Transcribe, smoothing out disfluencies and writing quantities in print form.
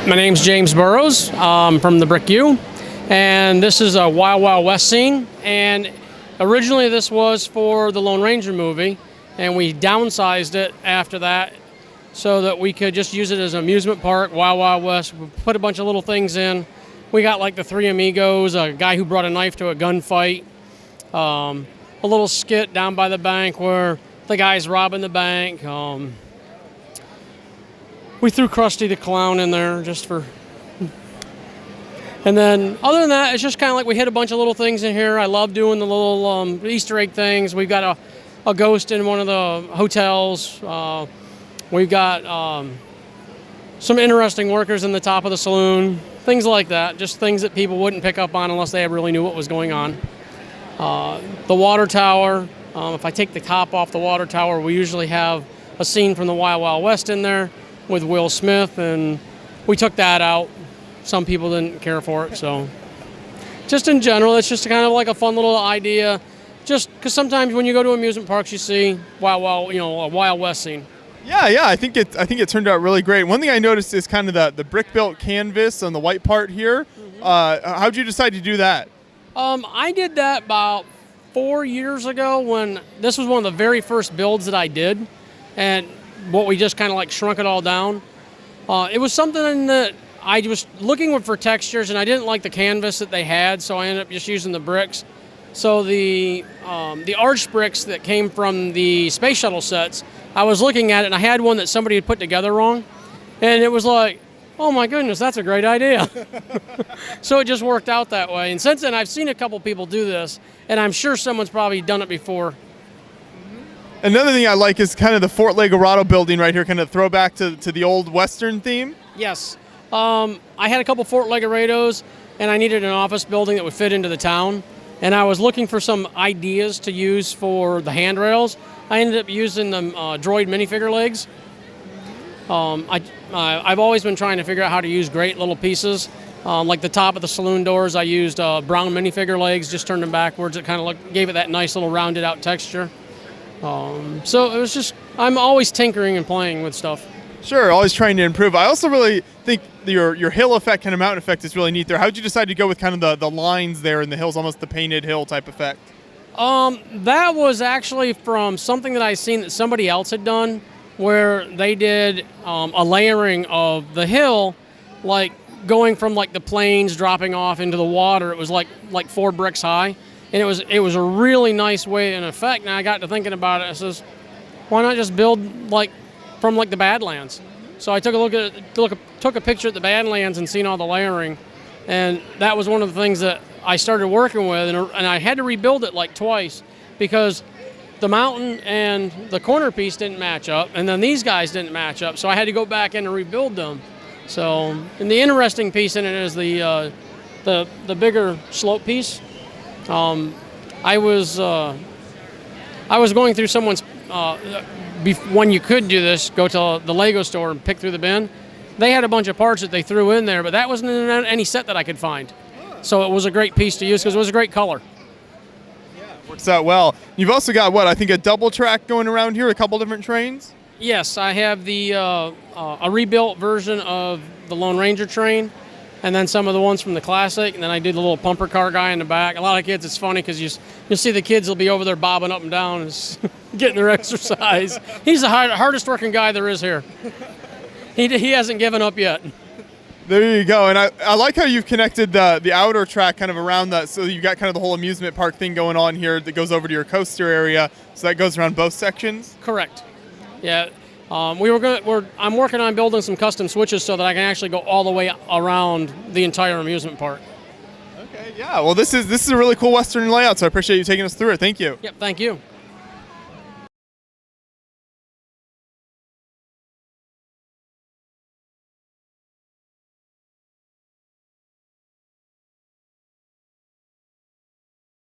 My name's James Burrows from the Brick U, and this is a Wild Wild West scene. And originally this was for the Lone Ranger movie, and we downsized it after that so that we could just use it as an amusement park, Wild Wild West. We put a bunch of little things in. We got like the Three Amigos, a guy who brought a knife to a gunfight, a little skit down by the bank where the guy's robbing the bank. We threw Krusty the Clown in there just for... And then, other than that, it's just kind of like we hit a bunch of little things in here. I love doing the little Easter egg things. We've got a ghost in one of the hotels. We've got some interesting workers in the top of the saloon. Things like that. Just things that people wouldn't pick up on unless they really knew what was going on. The water tower. If I take the top off the water tower, we usually have a scene from the Wild Wild West in there with Will Smith, and we took that out. Some people didn't care for it, so just in general, it's just kind of like a fun little idea. Just because sometimes when you go to amusement parks, you see a Wild West scene. Yeah, I think it turned out really great. One thing I noticed is kind of the brick built canvas on the white part here. Mm-hmm. How'd you decide to do that? I did that about 4 years ago when this was one of the very first builds that I did, and we just kind of like shrunk it all down. It was something that I was looking for textures, and I didn't like the canvas that they had, so I ended up just using the bricks. So the arch bricks that came from the space shuttle sets, I was looking at it, and I had one that somebody had put together wrong, and it was like, oh my goodness, that's a great idea. So it just worked out that way. And since then, I've seen a couple people do this, and I'm sure someone's probably done it before. Another thing I like is kind of the Fort Legorado building right here, kind of throwback to the old Western theme. Yes. I had a couple Fort Legorados, and I needed an office building that would fit into the town. And I was looking for some ideas to use for the handrails. I ended up using the droid minifigure legs. I've always been trying to figure out how to use great little pieces. Like the top of the saloon doors, I used brown minifigure legs, just turned them backwards. It kind of gave it that nice little rounded out texture. So it was just, I'm always tinkering and playing with stuff. Sure, always trying to improve. I also really think your hill effect, kind of mountain effect, is really neat there. How did you decide to go with kind of the lines there in the hills, almost the painted hill type effect? That was actually from something that I seen that somebody else had done, where they did a layering of the hill, like going from like the plains dropping off into the water. It was like 4 bricks high. And it was a really nice way and effect. And I got to thinking about it. I says, why not just build like from like the Badlands? So I took a picture at the Badlands and seen all the layering, and that was one of the things that I started working with. And I had to rebuild it like twice because the mountain and the corner piece didn't match up, and then these guys didn't match up. So I had to go back in and rebuild them. So, and the interesting piece in it is the bigger slope piece. I was going through someone's, when you could do this, go to the Lego store and pick through the bin. They had a bunch of parts that they threw in there, but that wasn't in any set that I could find. So it was a great piece to use because it was a great color. Yeah, works out well. You've also got, I think a double track going around here, a couple different trains? Yes, I have a rebuilt version of the Lone Ranger train, and then some of the ones from the classic, and then I did the little pumper car guy in the back. A lot of kids, it's funny because you'll see the kids will be over there bobbing up and down and getting their exercise. He's the hardest working guy there is here. He hasn't given up yet. There you go. And I like how you've connected the outer track kind of around that, so you've got kind of the whole amusement park thing going on here that goes over to your coaster area, so that goes around both sections? Correct. Yeah. I'm working on building some custom switches so that I can actually go all the way around the entire amusement park. Okay, yeah. Well, this is a really cool Western layout, so I appreciate you taking us through it. Thank you. Yep, thank you.